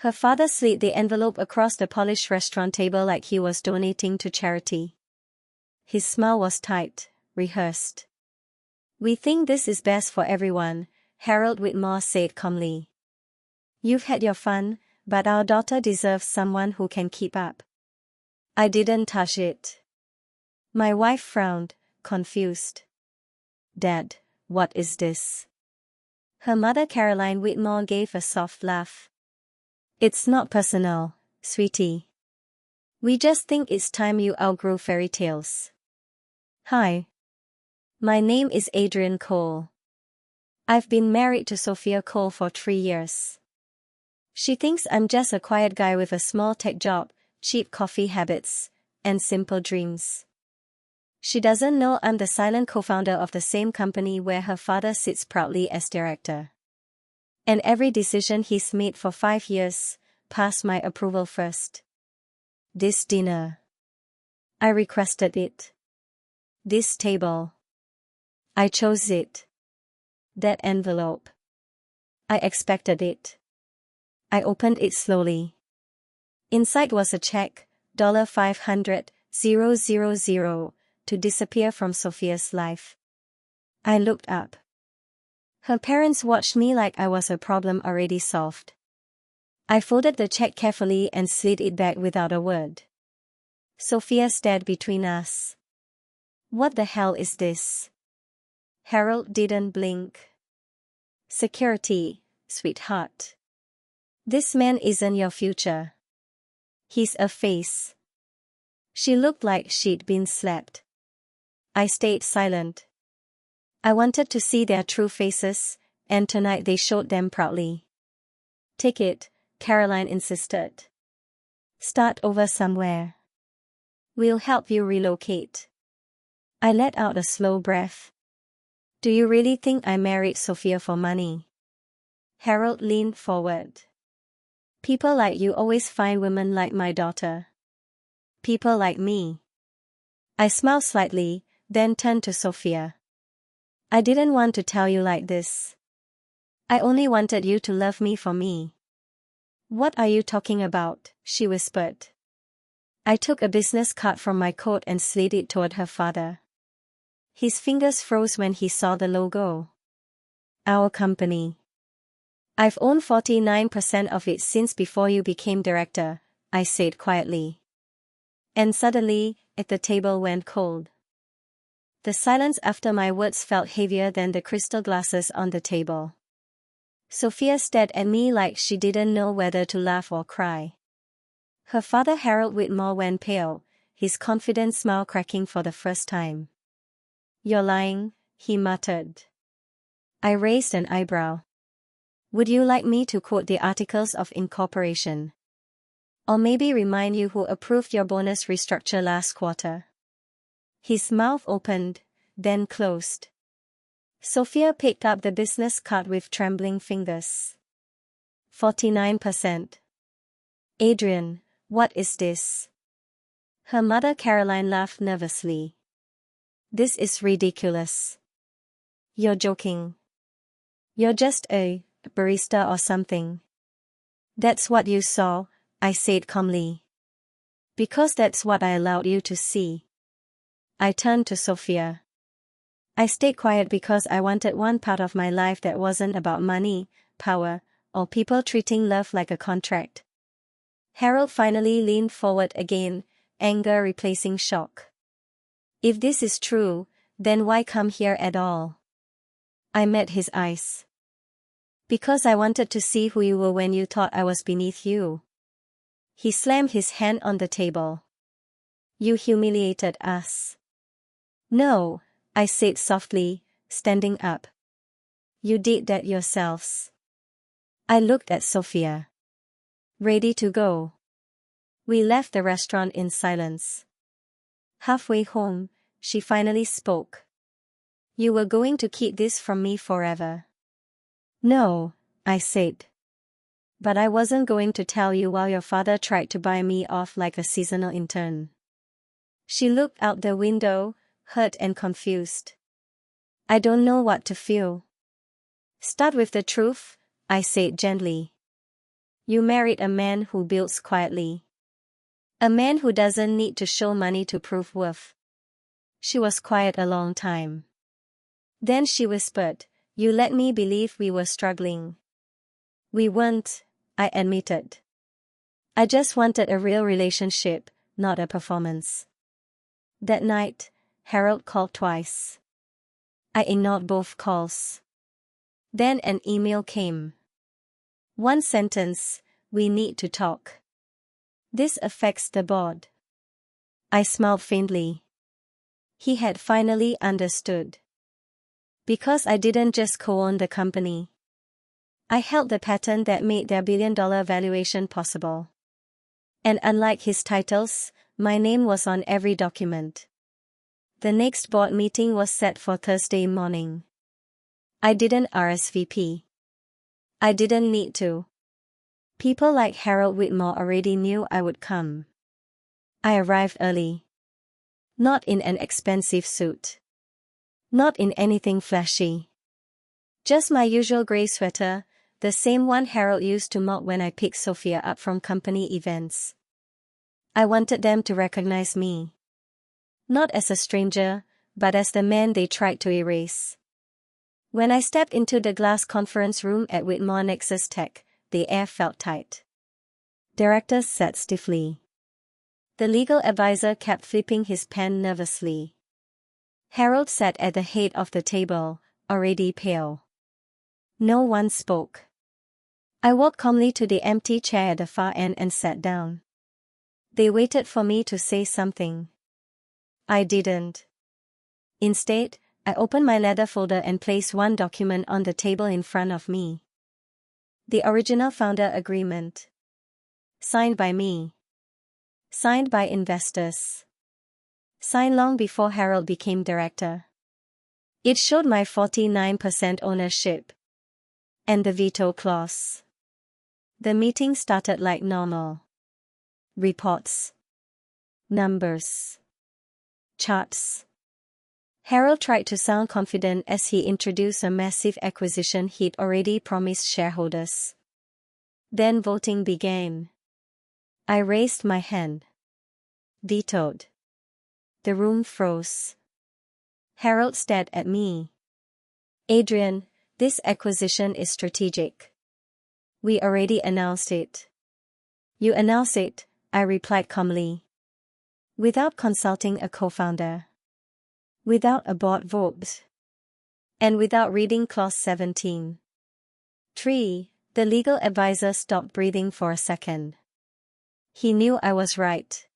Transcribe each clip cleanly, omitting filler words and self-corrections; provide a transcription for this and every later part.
Her father slid the envelope across the polished restaurant table like he was donating to charity. His smile was tight, rehearsed. "We think this is best for everyone," Harold Whitmore said calmly. "You've had your fun, but our daughter deserves someone who can keep up." I didn't touch it. My wife frowned, confused. "Dad, what is this?" Her mother Caroline Whitmore gave a soft laugh. "It's not personal, sweetie. We just think it's time you outgrew fairy tales." "Hi. My name is Adrian Cole. I've been married to Sophia Cole for 3 years. She thinks I'm just a quiet guy with a small tech job, cheap coffee habits, and simple dreams. She doesn't know I'm the silent co-founder of the same company where her father sits proudly as director. And every decision he's made for 5 years, passed my approval first. This dinner. I requested it. This table. I chose it. That envelope. I expected it. I opened it slowly. Inside was a check, $500,000, to disappear from Sophia's life. I looked up. Her parents watched me like I was a problem already solved. I folded the check carefully and slid it back without a word. Sophia stared between us. "What the hell is this?" Harold didn't blink. "Security, sweetheart. This man isn't your future. He's a face." She looked like she'd been slapped. I stayed silent. I wanted to see their true faces, and tonight they showed them proudly. "Take it," Caroline insisted. "Start over somewhere. We'll help you relocate." I let out a slow breath. "Do you really think I married Sophia for money?" Harold leaned forward. "People like you always find women like my daughter. People like me." I smiled slightly, then turned to Sophia. "I didn't want to tell you like this. I only wanted you to love me for me." "What are you talking about?" she whispered. I took a business card from my coat and slid it toward her father. His fingers froze when he saw the logo. "Our company. I've owned 49% of it since before you became director," I said quietly. And suddenly, the table went cold. The silence after my words felt heavier than the crystal glasses on the table. Sophia stared at me like she didn't know whether to laugh or cry. Her father Harold Whitmore went pale, his confident smile cracking for the first time. "You're lying," he muttered. I raised an eyebrow. "Would you like me to quote the Articles of Incorporation? Or maybe remind you who approved your bonus restructure last quarter?" His mouth opened, then closed. Sophia picked up the business card with trembling fingers. 49%. "Adrian, what is this?" Her mother Caroline laughed nervously. "This is ridiculous. You're joking. You're just a barista or something." "That's what you saw," I said calmly. "Because that's what I allowed you to see." I turned to Sophia. I stayed quiet because I wanted one part of my life that wasn't about money, power, or people treating love like a contract. Harold finally leaned forward again, anger replacing shock. "If this is true, then why come here at all?" I met his eyes. "Because I wanted to see who you were when you thought I was beneath you." He slammed his hand on the table. "You humiliated us." "No," I said softly, standing up. "You did that yourselves." I looked at Sophia. "Ready to go?" We left the restaurant in silence. Halfway home, she finally spoke. "You were going to keep this from me forever." "No," I said. "But I wasn't going to tell you while your father tried to buy me off like a seasonal intern." She looked out the window, hurt and confused. "I don't know what to feel." "Start with the truth," I said gently. You married a man who builds quietly. A man who doesn't need to show money to prove worth. She was quiet a long time. Then she whispered, "You let me believe we were struggling." "We weren't," I admitted. "I just wanted a real relationship, not a performance." That night, Harold called twice. I ignored both calls. Then an email came. One sentence: "We need to talk. This affects the board." I smiled faintly. He had finally understood. Because I didn't just co-own the company. I held the patent that made their billion-dollar valuation possible. And unlike his titles, my name was on every document. The next board meeting was set for Thursday morning. I didn't RSVP. I didn't need to. People like Harold Whitmore already knew I would come. I arrived early. Not in an expensive suit. Not in anything flashy. Just my usual grey sweater, the same one Harold used to mock when I picked Sophia up from company events. I wanted them to recognize me. Not as a stranger, but as the man they tried to erase. When I stepped into the glass conference room at Whitmore Nexus Tech, the air felt tight. Directors sat stiffly. The legal advisor kept flipping his pen nervously. Harold sat at the head of the table, already pale. No one spoke. I walked calmly to the empty chair at the far end and sat down. They waited for me to say something. I didn't. Instead, I opened my leather folder and placed one document on the table in front of me. The original founder agreement. Signed by me. Signed by investors. Signed long before Harold became director. It showed my 49% ownership. And the veto clause. The meeting started like normal. Reports. Numbers. Charts. Harold tried to sound confident as he introduced a massive acquisition he'd already promised shareholders. Then voting began. I raised my hand. Vetoed. The room froze. Harold stared at me. "Adrian, this acquisition is strategic. We already announced it." "You announced it," I replied calmly. "Without consulting a co-founder. Without a board vote. And without reading clause 17. 3. The legal advisor stopped breathing for a second. He knew I was right.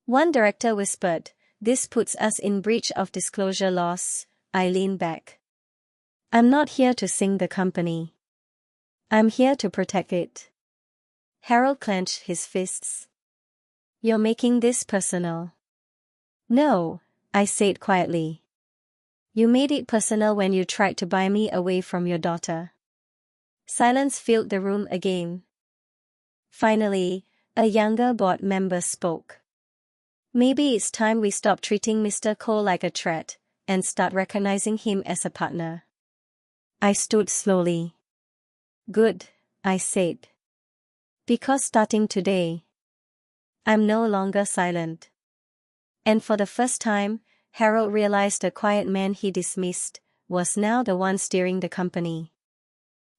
One director whispered, "This puts us in breach of disclosure laws." I leaned back. "I'm not here to sing the company. I'm here to protect it." Harold clenched his fists. "You're making this personal." "No," I said quietly. "You made it personal when you tried to buy me away from your daughter." Silence filled the room again. Finally, a younger board member spoke. "Maybe it's time we stop treating Mr. Cole like a threat, and start recognizing him as a partner." I stood slowly. "Good," I said. "Because starting today, I'm no longer silent." And for the first time, Harold realized the quiet man he dismissed was now the one steering the company.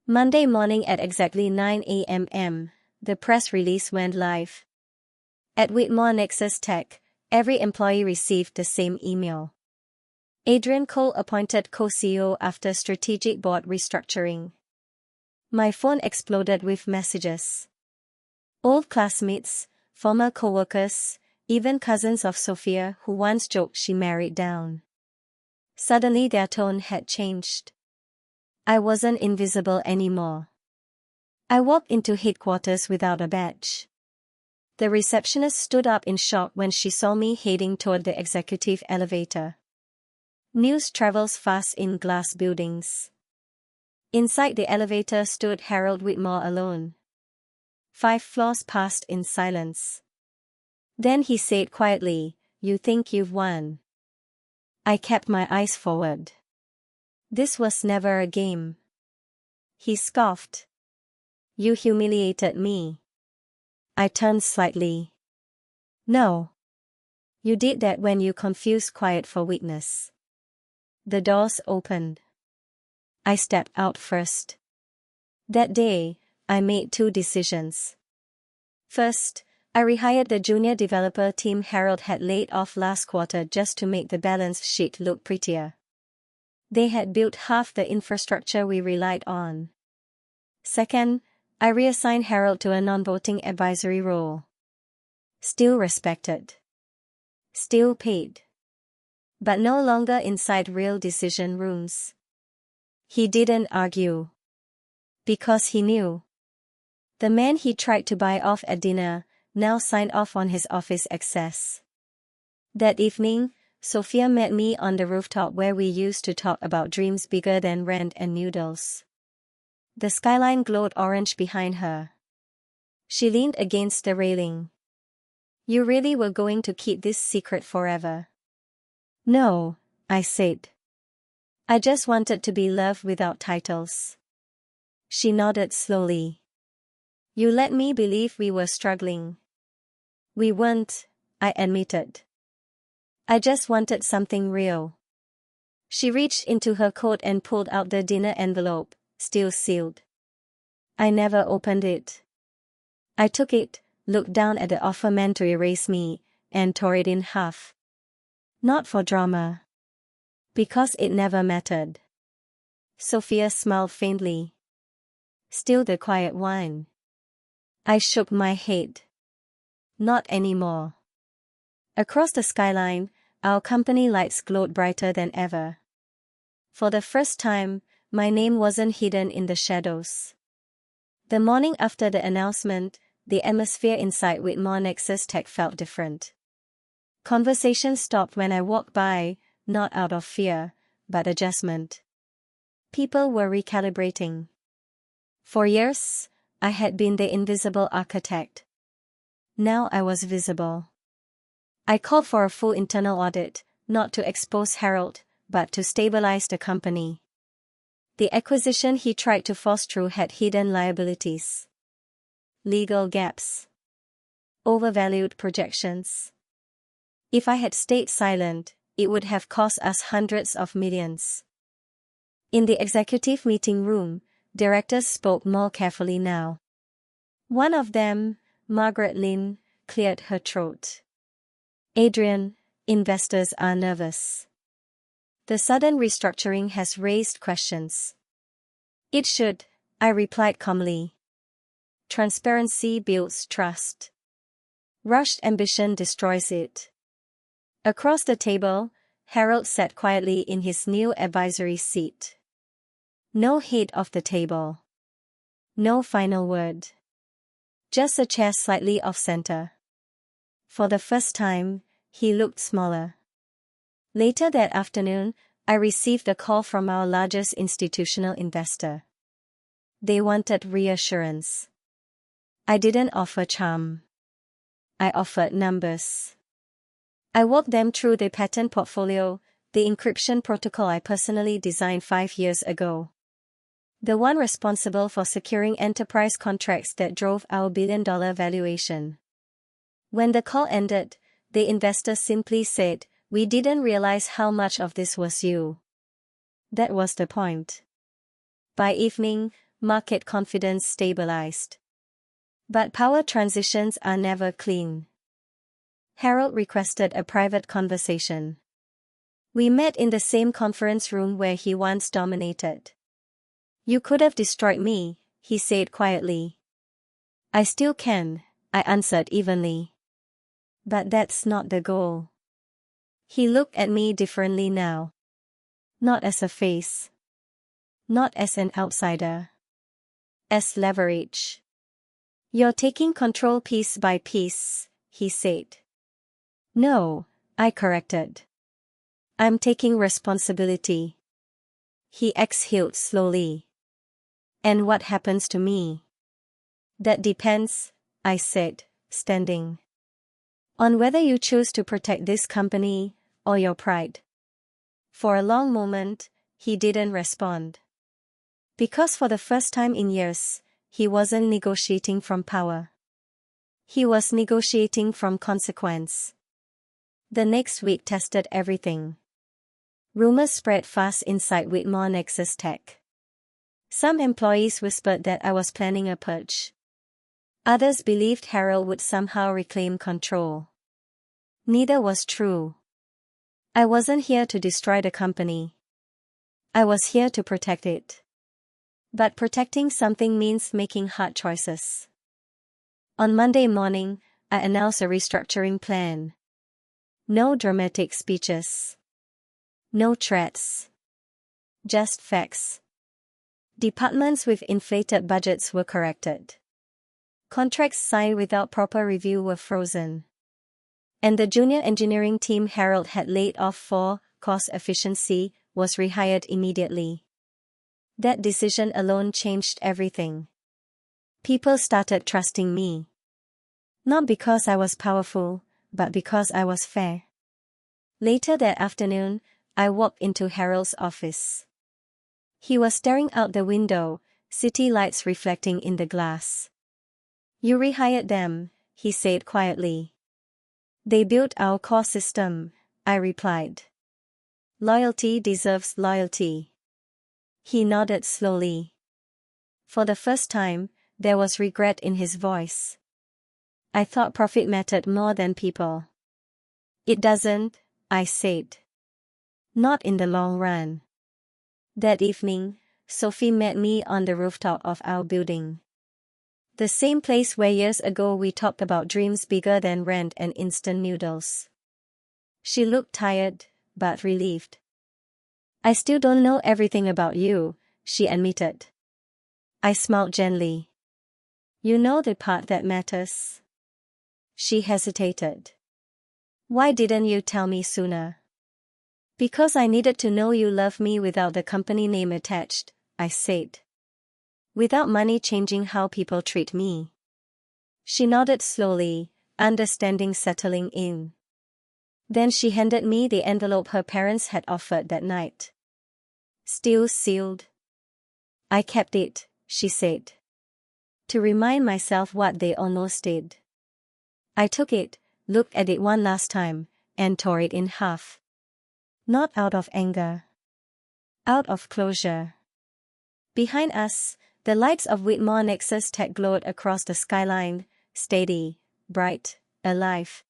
Monday morning at exactly 9 a.m., the press release went live. At Whitmore Nexus Tech, every employee received the same email. Adrian Cole appointed co-CEO after strategic board restructuring. My phone exploded with messages. Old classmates, former co-workers, even cousins of Sophia who once joked she married down. Suddenly their tone had changed. I wasn't invisible anymore. I walked into headquarters without a badge. The receptionist stood up in shock when she saw me heading toward the executive elevator. News travels fast in glass buildings. Inside the elevator stood Harold Whitmore alone. 5 floors passed in silence. Then he said quietly, "You think you've won?" I kept my eyes forward. "This was never a game." He scoffed. You humiliated me. I turned slightly. No. You did that when you confused quiet for weakness. The doors opened. I stepped out first. That day, I made two decisions. First, I rehired the junior developer team Harold had laid off last quarter just to make the balance sheet look prettier. They had built half the infrastructure we relied on. Second, I reassigned Harold to a non-voting advisory role. Still respected. Still paid. But no longer inside real decision rooms. He didn't argue. Because he knew. The man he tried to buy off at dinner now signed off on his office access. That evening, Sophia met me on the rooftop where we used to talk about dreams bigger than rent and noodles. The skyline glowed orange behind her. She leaned against the railing. You really were going to keep this secret forever? No, I said. I just wanted to be loved without titles. She nodded slowly. You let me believe we were struggling. We weren't, I admitted. I just wanted something real. She reached into her coat and pulled out the dinner envelope, still sealed. I never opened it. I took it, looked down at the offer meant to erase me, and tore it in half. Not for drama. Because it never mattered. Sophia smiled faintly. Still the quiet whine. I shook my head. Not anymore. Across the skyline, our company lights glowed brighter than ever. For the first time, my name wasn't hidden in the shadows. The morning after the announcement, the atmosphere inside Whitmore Nexus Tech felt different. Conversations stopped when I walked by, not out of fear, but adjustment. People were recalibrating. For years, I had been the invisible architect. Now I was visible. I called for a full internal audit, not to expose Harold, but to stabilize the company. The acquisition he tried to force through had hidden liabilities. Legal gaps. Overvalued projections. If I had stayed silent, it would have cost us hundreds of millions. In the executive meeting room, directors spoke more carefully now. One of them, Margaret Lin, cleared her throat. Adrian, investors are nervous. The sudden restructuring has raised questions. It should, I replied calmly. Transparency builds trust. Rushed ambition destroys it. Across the table, Harold sat quietly in his new advisory seat. No head of the table. No final word. Just a chair slightly off-center. For the first time, he looked smaller. Later that afternoon, I received a call from our largest institutional investor. They wanted reassurance. I didn't offer charm. I offered numbers. I walked them through the patent portfolio, the encryption protocol I personally designed 5 years ago. The one responsible for securing enterprise contracts that drove our billion-dollar valuation. When the call ended, the investor simply said, "We didn't realize how much of this was you." That was the point. By evening, market confidence stabilized. But power transitions are never clean. Harold requested a private conversation. We met in the same conference room where he once dominated. You could have destroyed me, he said quietly. I still can, I answered evenly. But that's not the goal. He looked at me differently now. Not as a face. Not as an outsider. As leverage. You're taking control piece by piece, he said. No, I corrected. I'm taking responsibility. He exhaled slowly. And what happens to me? That depends, I said, standing. On whether you choose to protect this company, or your pride. For a long moment, he didn't respond. Because for the first time in years, he wasn't negotiating from power. He was negotiating from consequence. The next week tested everything. Rumors spread fast inside Whitmore Nexus Tech. Some employees whispered that I was planning a purge. Others believed Harold would somehow reclaim control. Neither was true. I wasn't here to destroy the company. I was here to protect it. But protecting something means making hard choices. On Monday morning, I announced a restructuring plan. No dramatic speeches. No threats. Just facts. Departments with inflated budgets were corrected. Contracts signed without proper review were frozen. And the junior engineering team Harold had laid off for cost efficiency was rehired immediately. That decision alone changed everything. People started trusting me. Not because I was powerful, but because I was fair. Later that afternoon, I walked into Harold's office. He was staring out the window, city lights reflecting in the glass. "You rehired them," he said quietly. "They built our core system," I replied. "Loyalty deserves loyalty." He nodded slowly. For the first time, there was regret in his voice. "I thought profit mattered more than people." "It doesn't," I said. "Not in the long run." That evening, Sophie met me on the rooftop of our building. The same place where years ago we talked about dreams bigger than rent and instant noodles. She looked tired, but relieved. "I still don't know everything about you," she admitted. I smiled gently. "You know the part that matters." She hesitated. "Why didn't you tell me sooner?" "Because I needed to know you love me without the company name attached," I said. "Without money changing how people treat me." She nodded slowly, understanding settling in. Then she handed me the envelope her parents had offered that night. "Still sealed." "I kept it," she said. "To remind myself what they almost did." I took it, looked at it one last time, and tore it in half. Not out of anger. Out of closure. Behind us, the lights of Whitmore Nexus Tech glowed across the skyline, steady, bright, alive.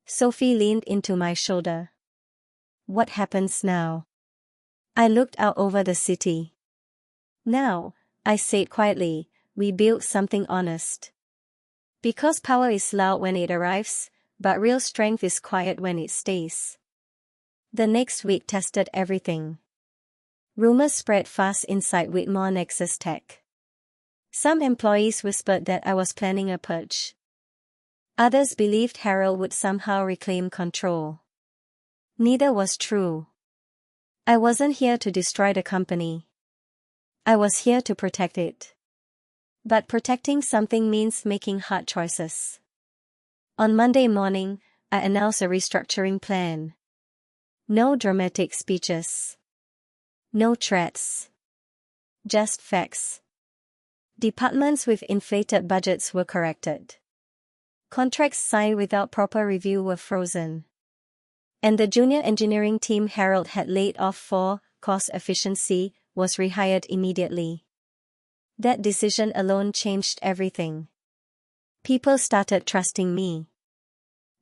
Sophie leaned into my shoulder. "What happens now?" I looked out over the city. "Now," I said quietly, "we build something honest. Because power is loud when it arrives, but real strength is quiet when it stays." The next week tested everything. Rumors spread fast inside Whitmore Nexus Tech. Some employees whispered that I was planning a purge. Others believed Harold would somehow reclaim control. Neither was true. I wasn't here to destroy the company. I was here to protect it. But protecting something means making hard choices. On Monday morning, I announced a restructuring plan. No dramatic speeches. No threats. Just facts. Departments with inflated budgets were corrected. Contracts signed without proper review were frozen. And the junior engineering team Harold had laid off for cost efficiency was rehired immediately. That decision alone changed everything. People started trusting me.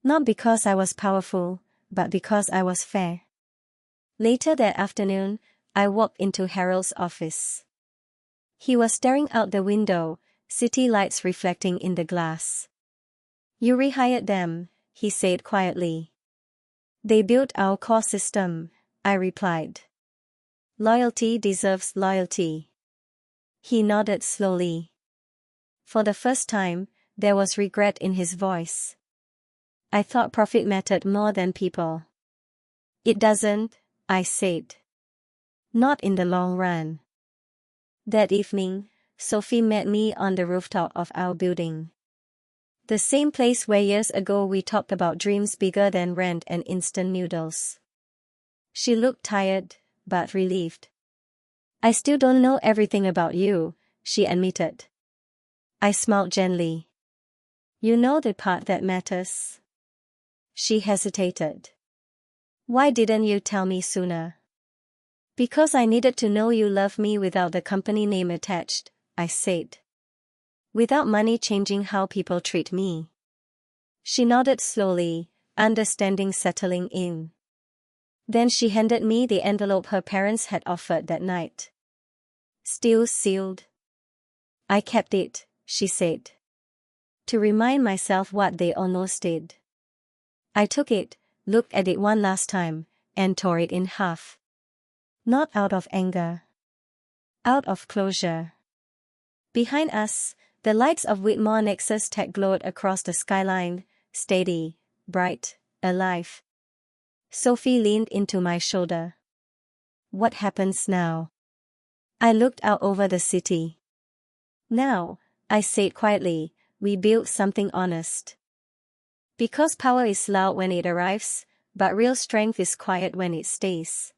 Not because I was powerful, but because I was fair. Later that afternoon, I walked into Harold's office. He was staring out the window, city lights reflecting in the glass. "You rehired them," he said quietly. "They built our core system," I replied. "Loyalty deserves loyalty." He nodded slowly. For the first time, there was regret in his voice. "I thought profit mattered more than people." "It doesn't," I said. "Not in the long run." That evening, Sophie met me on the rooftop of our building. The same place where years ago we talked about dreams bigger than rent and instant noodles. She looked tired, but relieved. "I still don't know everything about you," she admitted. I smiled gently. You know the part that matters. She hesitated. Why didn't you tell me sooner? Because I needed to know you love me without the company name attached, I said. Without money changing how people treat me. She nodded slowly, understanding settling in. Then she handed me the envelope her parents had offered that night. Still sealed. I kept it, she said. To remind myself what they almost did. I took it, looked at it one last time, and tore it in half. Not out of anger. Out of closure. Behind us, the lights of Whitmore Nexus Tech glowed across the skyline, steady, bright, alive. Sophie leaned into my shoulder. What happens now? I looked out over the city. Now, I said quietly, we build something honest. Because power is loud when it arrives, but real strength is quiet when it stays.